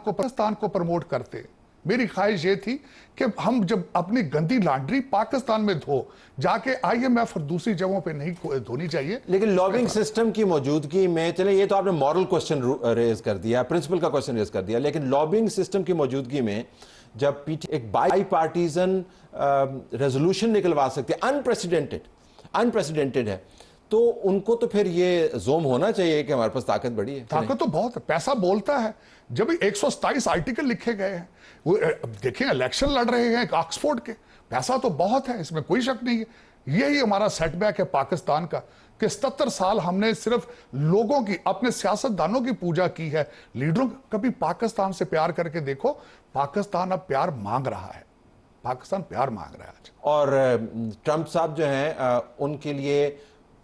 को प्रमोट करते? मेरी ख्वाहिश ये थी कि हम जब अपनी गंदी लॉन्ड्री पाकिस्तान में धो, जाके IMF और दूसरी जगहों पे नहीं धोनी चाहिए। लेकिन लॉबिंग सिस्टम की मौजूदगी में, चले ये तो आपने मॉरल क्वेश्चन रेज कर दिया, प्रिंसिपल का क्वेश्चन रेज कर दिया, लेकिन लॉबिंग सिस्टम की मौजूदगी में जब एक बाई पार्टीजन रेजोल्यूशन निकलवा सकते, अनप्रेसिडेंटेड है, तो उनको तो फिर ये जोम होना चाहिए कि हमारे पास ताकत बड़ी है। ताकत तो बहुत है, पैसा बोलता है। जब 127 आर्टिकल लिखे गए हैं, वो देखें इलेक्शन लड़ रहे हैं ऑक्सफोर्ड के, पैसा तो बहुत है, इसमें कोई शक नहीं है। यही हमारा सेटबैक है पाकिस्तान का कि 77 साल हमने सिर्फ लोगों की, अपने सियासतदानों की पूजा की है, लीडरों। कभी पाकिस्तान से प्यार करके देखो, पाकिस्तान अब प्यार मांग रहा है। पाकिस्तान प्यार मांग रहा है आज। और ट्रंप साहब जो हैं उनके लिए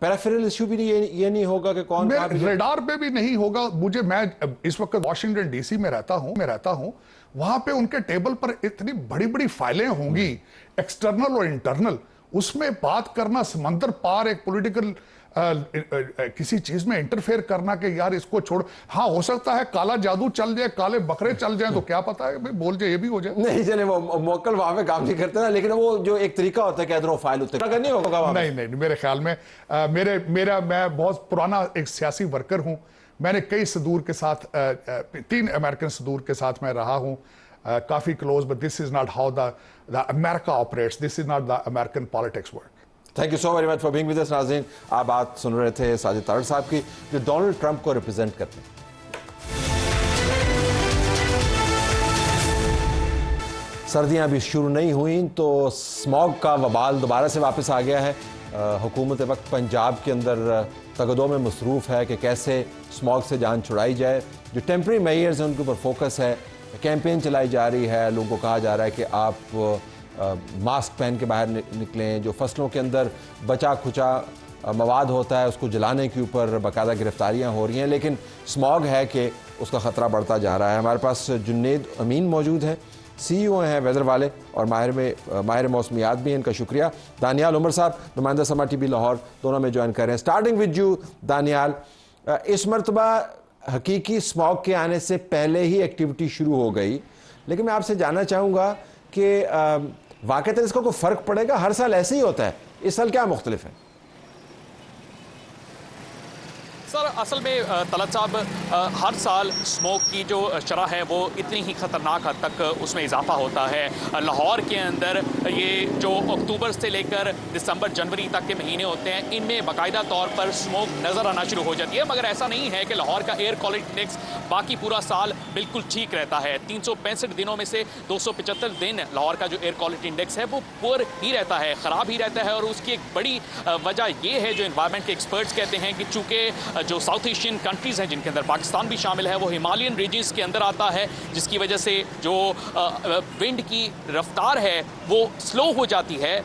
पेरिफेरल इश्यू भी ये नहीं होगा कि कौन कहाँ पे रेडार पे भी नहीं होगा। मैं इस वक्त वाशिंगटन डीसी में रहता हूं, वहां पे उनके टेबल पर इतनी बड़ी बड़ी फाइलें होंगी, एक्सटर्नल और इंटरनल, उसमें बात करना, समंदर पार एक पॉलिटिकल किसी चीज में इंटरफेयर करना कि यार इसको छोड़। हाँ, हो सकता है काला जादू चल जाए, काले बकरे चल जाए, तो क्या पता है, बोल जाए ये भी हो जाए। नहीं चले, वो मोकल वहां पे काम नहीं करते ना, लेकिन वो जो एक तरीका होता है कि फाइल उतर नहीं होगा वहां। नहीं, मेरे ख्याल में मैं बहुत पुराना एक सियासी वर्कर हूं। मैंने कई सदूर के साथ 3 अमेरिकन सदूर के साथ मैं रहा हूं, काफी close, but this is not how the America operates, this is not the American politics work. Thank you so very much for being with us. नाज़रीन, आप बात सुन रहे थे साजिद तारड़ साहब की, जो डोनाल्ड ट्रंप को रिप्रेजेंट करते हैं। सर्दियां अभी शुरू नहीं हुई तो स्मॉग का वबाल दोबारा से वापस आ गया है। हुकूमत वक्त पंजाब के अंदर तगदों में मसरूफ़ है कि कैसे स्मॉग से जान छुड़ाई जाए। जो टेम्प्रेरी मेयर्स हैं उनके ऊपर फोकस है, कैंपेन चलाई जा रही है, लोगों को कहा जा रहा है कि आप मास्क पहन के बाहर निकलें। जो फसलों के अंदर बचा खुचा मवाद होता है उसको जलाने के ऊपर बाकायदा गिरफ्तारियां हो रही हैं, लेकिन स्मॉग है कि उसका ख़तरा बढ़ता जा रहा है। हमारे पास जुन्नेद अमीन मौजूद हैं, CEO हैं वेदर वाले और माहिर मौसमियात भी हैं, इनका शुक्रिया। दानियाल उमर साहब नुमाइंदा समा TV लाहौर दोनों में ज्वाइन कर रहे हैं। स्टार्टिंग विद यू दानियाल, इस मरतबा हकीकी स्मॉग के आने से पहले ही एक्टिविटी शुरू हो गई, लेकिन मैं आपसे जानना चाहूँगा कि वाक़ई इसका कोई फ़र्क पड़ेगा? हर साल ऐसे ही होता है, इस साल क्या मुख्तलिफ है? सर, असल में तलत साहब, हर साल स्मोक की जो शरह है वो इतनी ही ख़तरनाक हद तक उसमें इजाफा होता है। लाहौर के अंदर ये जो अक्टूबर से लेकर दिसंबर जनवरी तक के महीने होते हैं, इनमें बाकायदा तौर पर स्मोक नज़र आना शुरू हो जाती है। मगर ऐसा नहीं है कि लाहौर का एयर क्वालिटी इंडेक्स बाकी पूरा साल बिल्कुल ठीक रहता है। 365 दिनों में से 275 दिन लाहौर का जो एयर क्वालिटी इंडेक्स है वो पुअर ही रहता है, ख़राब ही रहता है। और उसकी एक बड़ी वजह ये है, जो इन्वायरमेंट के एक्सपर्ट्स कहते हैं, कि चूँकि जो साउथ एशियन कंट्रीज़ हैं जिनके अंदर पाकिस्तान भी शामिल है, वो हिमालयन रीजन्स के अंदर आता है, जिसकी वजह से जो विंड की रफ्तार है वो स्लो हो जाती है।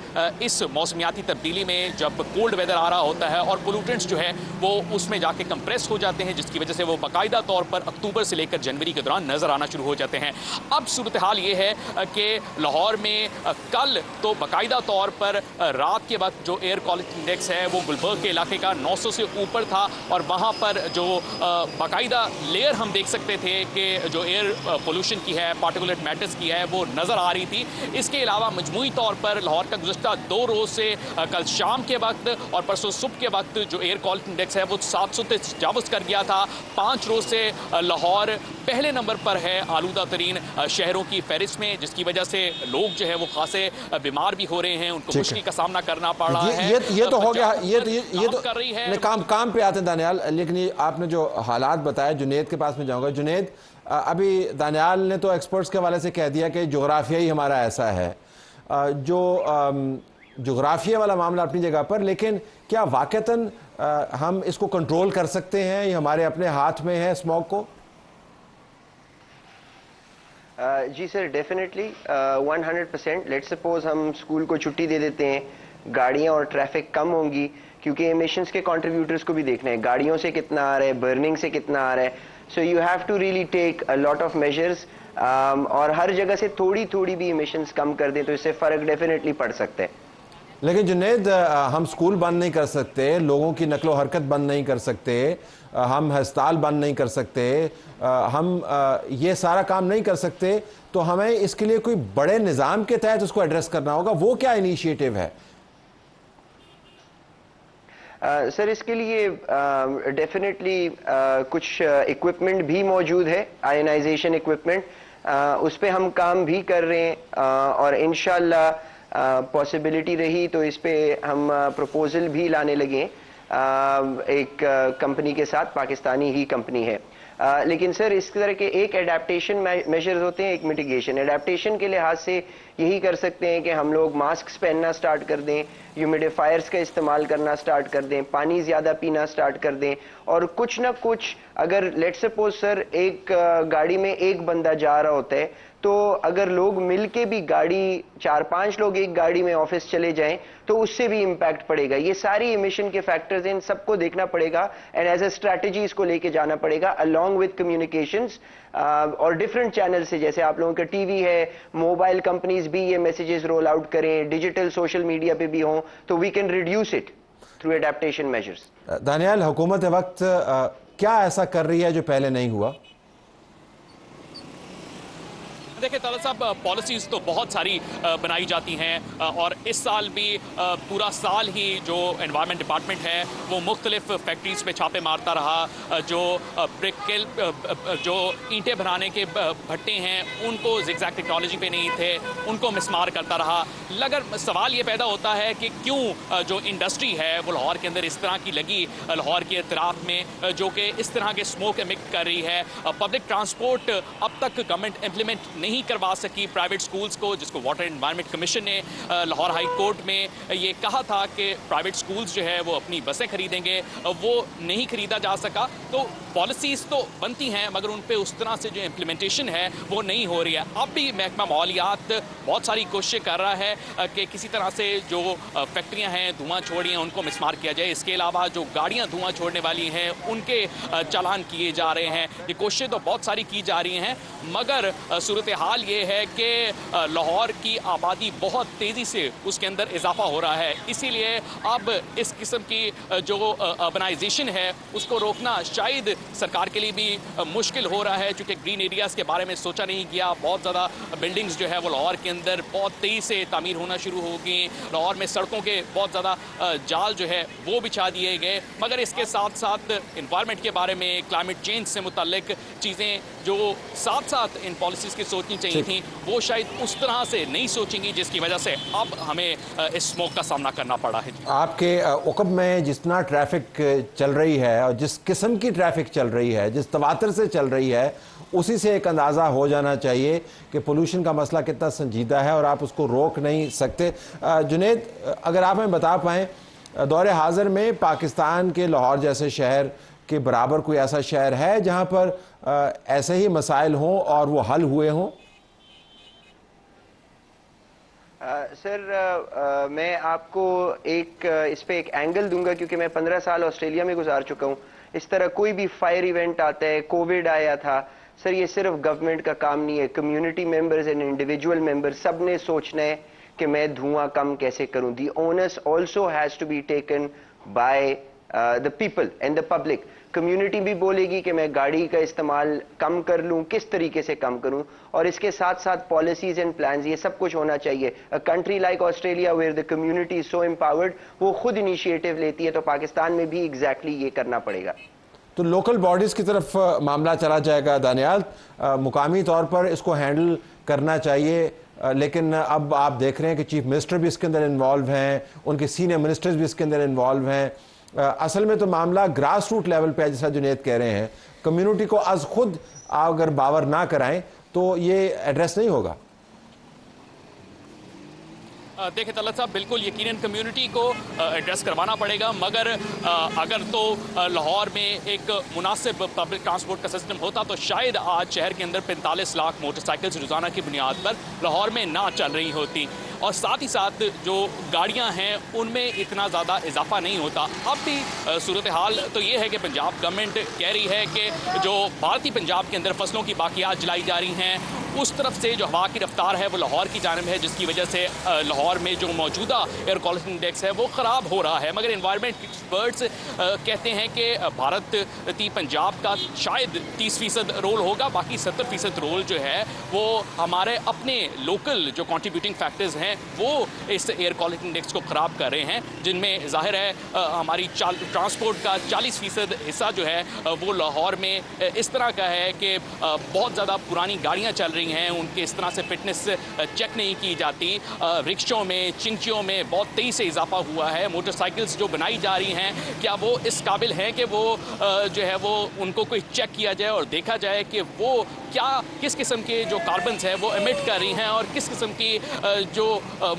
इस मौसमियाती तब्दीली में जब कोल्ड वेदर आ रहा होता है और पोल्यूटेंट्स जो है वो उसमें जाके कंप्रेस हो जाते हैं, जिसकी वजह से वो बाकायदा तौर पर अक्टूबर से लेकर जनवरी के दौरान नज़र आना शुरू हो जाते हैं। अब सूरत हाल ये है कि लाहौर में कल तो बाकायदा तौर पर रात के वक्त जो एयर क्वालिटी इंडेक्स है वो गुलबर्ग के इलाके का 900 से ऊपर था, और वहाँ पर जो बाकायदा लेयर हम देख सकते थे कि जो एयर पोल्यूशन की है, पार्टिकुलेट मैटर्स की है, वो नज़र आ रही थी। इसके अलावा मजमूई तौर पर लाहौर का गुज़श्ता 2 रोज़ से कल शाम के वक्त और परसों सुबह के वक्त जो एयर क्वालिटी इंडेक्स है वो 700 से तजावुज़ कर गया था। 5 रोज़ से लाहौर पहले नंबर पर है आलूदा तरीन शहरों की फहरिस्त में, जिसकी वजह से लोग जो है वो खासे बीमार भी हो रहे हैं, उनको मुश्किल का सामना करना पड़ रहा है। ये तो हो गया, ये तो कर रही है। काम पे आते हैं दानियाल, लेकिन ये आपने जो हालात बताए, जुनेद के पास में जाऊंगा। जुनेद, अभी दानियाल ने तो एक्सपर्ट्स के हवाले से कह दिया कि जोग्राफिया ही हमारा ऐसा है, जो जोग्राफिया वाला मामला अपनी जगह पर, लेकिन क्या वाकईतन हम इसको कंट्रोल कर सकते हैं? ये हमारे अपने हाथ में है स्मॉग को? जी सर, डेफिनेटली 100%। लेट्स सपोज हम स्कूल को छुट्टी दे देते हैं, गाड़ियां और ट्रैफिक कम होंगी, क्योंकि एमिशंस के कंट्रीब्यूटर्स को भी देखना है, गाड़ियों से कितना आ रहा है, बर्निंग से कितना आ रहा है। So you have to really take a lot of measures, और हर जगह से थोड़ी थोड़ी भी एमिशंस कम कर दें तो इससे फ़र्क डेफिनेटली पड़ सकता है। लेकिन जुनेद, हम स्कूल बंद नहीं कर सकते, लोगों की नकलो हरकत बंद नहीं कर सकते, हम अस्पताल बंद नहीं कर सकते, हम ये सारा काम नहीं कर सकते, तो हमें इसके लिए कोई बड़े निज़ाम के तहत उसको एड्रेस करना होगा। वो क्या इनिशिएटिव है? सर, इसके लिए डेफिनेटली कुछ इक्विपमेंट भी मौजूद है, आयनाइजेशन इक्विपमेंट, उस पर हम काम भी कर रहे हैं, और इंशाल्लाह पॉसिबिलिटी रही तो इस पे हम प्रपोजल भी लाने लगे एक कंपनी के साथ, पाकिस्तानी ही कंपनी है। लेकिन सर, इस तरह के एक एडेप्टेशन मेजर्स होते हैं, एक मिटिगेशन। एडेप्टेशन के लिहाज से यही कर सकते हैं कि हम लोग मास्क पहनना स्टार्ट कर दें, ह्यूमिडिफायर्स का इस्तेमाल करना स्टार्ट कर दें, पानी ज़्यादा पीना स्टार्ट कर दें, और कुछ ना कुछ, अगर लेट्स सपोज सर एक गाड़ी में एक बंदा जा रहा होता है तो अगर लोग मिलके भी गाड़ी 4-5 लोग एक गाड़ी में ऑफिस चले जाएं तो उससे भी इंपैक्ट पड़ेगा। ये सारी इमिशन के फैक्टर्स हैं, इन सबको देखना पड़ेगा एंड एज अ स्ट्रैटेजी इसको लेके जाना पड़ेगा अलोंग विद कम्युनिकेशंस और डिफरेंट चैनल से। जैसे आप लोगों का टीवी है, मोबाइल कंपनीज भी ये मैसेजेस रोल आउट करें, डिजिटल सोशल मीडिया पे भी हों, तो we can reduce it through adaptation measures. Daniyal, हुकूमत वक्त क्या ऐसा कर रही है जो पहले नहीं हुआ? देखिए तलत साहब, पॉलिसीज़ तो बहुत सारी बनाई जाती हैं और इस साल भी पूरा साल ही जो एनवायरनमेंट डिपार्टमेंट है वो मुख्तलिफ फैक्ट्रीज़ पे छापे मारता रहा। जो जो ईंटें बनाने के भट्टे हैं उनको ज़िगज़ैग टेक्नोलॉजी पे नहीं थे, उनको मिसमार करता रहा। मगर सवाल ये पैदा होता है कि क्यों जो इंडस्ट्री है वो लाहौर के अंदर इस तरह की लगी, लाहौर के इतराफ़ में जो कि इस तरह के स्मोक एमिट कर रही है। पब्लिक ट्रांसपोर्ट अब तक गवर्नमेंट इम्प्लीमेंट नहीं करवा सकी। प्राइवेट स्कूल्स को, जिसको वाटर एनवायरनमेंट कमीशन ने लाहौर हाई कोर्ट में ये कहा था कि प्राइवेट स्कूल्स जो है वो अपनी बसें खरीदेंगे, वो नहीं खरीदा जा सका। तो पॉलिसीज़ तो बनती हैं मगर उन पे उस तरह से जो इम्प्लीमेंटेशन है वो नहीं हो रही है। अब भी महकमा माहौलियात बहुत सारी कोशिशें कर रहा है कि किसी तरह से जो फैक्ट्रियाँ हैं धुआं छोड़ रही हैं उनको मिसमार किया जाए। इसके अलावा जो गाड़ियाँ धुआं छोड़ने वाली हैं उनके चालान किए जा रहे हैं। ये कोशिशें तो बहुत सारी की जा रही हैं मगर सूरत हाल ये है कि लाहौर की आबादी बहुत तेज़ी से उसके अंदर इजाफा हो रहा है। इसीलिए अब इस किस्म की जो अर्बनाइजेशन है उसको रोकना शायद सरकार के लिए भी मुश्किल हो रहा है, क्योंकि ग्रीन एरियाज़ के बारे में सोचा नहीं गया। बहुत ज़्यादा बिल्डिंग्स जो है वो लाहौर के अंदर बहुत तेज़ी से तामीर होना शुरू हो गई। लाहौर में सड़कों के बहुत ज़्यादा जाल जो है वो बिछा दिए गए। मगर इसके साथ साथ इन्वायरमेंट के बारे में, क्लाइमेट चेंज से मुतल्लिक चीज़ें जो साथ साथ इन पॉलिसीज़ की सोचनी चाहिए थी वो शायद उस तरह से नहीं सोचेंगी, जिसकी वजह से अब हमें इस स्मोक का सामना करना पड़ा है। आपके उकब में जितना ट्रैफिक चल रही है और जिस किस्म की ट्रैफिक चल रही है, जिस तवातर से चल रही है, उसी से एक अंदाज़ा हो जाना चाहिए कि पोल्यूशन का मसला कितना संजीदा है और आप उसको रोक नहीं सकते। जुनैद, अगर आप हमें बता पाएँ, दौरे हाजिर में पाकिस्तान के लाहौर जैसे शहर के बराबर कोई ऐसा शहर है जहाँ पर ऐसे ही मसाइल हों और वो हल हुए हों? सर मैं आपको इस पे एक एंगल दूंगा, क्योंकि मैं 15 साल ऑस्ट्रेलिया में गुजार चुका हूँ। इस तरह कोई भी फायर इवेंट आता है, कोविड आया था, सर ये सिर्फ गवर्नमेंट का काम नहीं है, community members and individual members सब ने सोचना है कि मैं धुआं कम कैसे करूं। The onus also has to be taken by the people and the public. Community भी बोलेगी कि मैं गाड़ी का इस्तेमाल कम कर लूं, किस तरीके से कम करूं, और इसके साथ साथ पॉलिसीज एंड प्लान्स, ये सब कुछ होना चाहिए। A country like Australia where the community is so empowered, वो खुद इनिशिएटिव लेती है, तो पाकिस्तान में भी एग्जैक्टली ये करना पड़ेगा। तो लोकल बॉडीज़ की तरफ मामला चला जाएगा दानियाल, मुकामी तौर पर इसको हैंडल करना चाहिए। लेकिन अब आप देख रहे हैं कि चीफ मिनिस्टर भी इसके अंदर इन्वॉल्व हैं, उनके सीनियर मिनिस्टर्स भी इसके अंदर इन्वॉल्व हैं। असल में तो मामला ग्रास रूट लेवल पे, जैसा जुनैद कह रहे हैं, कम्युनिटी को आज खुद अगर बावर ना कराएं तो ये एड्रेस नहीं होगा। देखिए तलत साहब, बिल्कुल यकीनन कम्युनिटी को एड्रेस करवाना पड़ेगा, मगर अगर तो लाहौर में एक मुनासिब पब्लिक ट्रांसपोर्ट का सिस्टम होता तो शायद आज शहर के अंदर 45 लाख मोटरसाइकिल्स रोज़ाना की बुनियाद पर लाहौर में ना चल रही होती, और साथ ही साथ जो गाड़ियां हैं उनमें इतना ज़्यादा इजाफा नहीं होता। अब भी सूरत हाल तो ये है कि पंजाब गवर्नमेंट कह रही है कि जो भारतीय पंजाब के अंदर फसलों की बाकियात जलाई जा रही हैं, उस तरफ से जो हवा की रफ्तार है वो लाहौर की जानिब है, जिसकी वजह से लाहौर में जो मौजूदा एयर क्वालिटी इंडेक्स है वो ख़राब हो रहा है। मगर इन्वायरमेंट एक्सपर्ट्स कहते हैं कि भारतीय पंजाब का शायद 30% रोल होगा, बाकी 70% रोल जो है वो हमारे अपने लोकल जो कंट्रीब्यूटिंग फैक्टर्स हैं वो इस एयर क्वालिटी इंडेक्स को ख़राब कर रहे हैं, जिनमें जाहिर है हमारी ट्रांसपोर्ट का 40% हिस्सा जो है वो लाहौर में इस तरह का है कि बहुत ज़्यादा पुरानी गाड़ियाँ चल रही हैं, उनके इस तरह से फिटनेस चेक नहीं की जाती। रिक्शों में, चिंचियों में बहुत तेज़ी से इजाफा हुआ है। मोटरसाइकिल्स जो बनाई जा रही हैं, क्या वो इस काबिल हैं कि वो जो है वो उनको कोई चेक किया जाए और देखा जाए कि वो क्या किस किस्म के जो कार्बन्स हैं वो एमिट कर रही हैं और किस किस्म की जो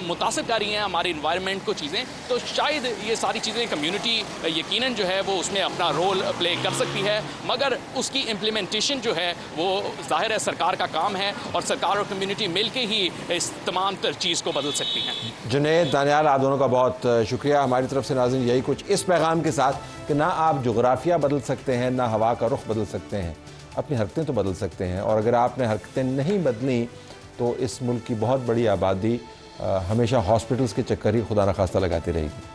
मुतासिर कर रही हैं हमारे इन्वायरमेंट को चीज़ें, तो शायद ये सारी चीज़ें कम्युनिटी यकीनन जो है वो उसमें अपना रोल प्ले कर सकती है, मगर उसकी इम्प्लीमेंटेशन जो है वो जाहिर है सरकार का काम है और सरकार और कम्युनिटी मिल के ही इस तमाम चीज़ को बदल सकती हैं। जुनैद, दानियाल, आप दोनों का बहुत शुक्रिया। हमारी तरफ से नाज़रीन यही कुछ इस पैगाम के साथ कि ना आप जोग्राफिया बदल सकते हैं, ना हवा का रुख बदल सकते हैं, अपनी हरकतें तो बदल सकते हैं। और अगर आपने हरकतें नहीं बदली तो इस मुल्क की बहुत बड़ी आबादी हमेशा हॉस्पिटल्स के चक्कर ही खुदा न खास्ता लगाती रहेगी।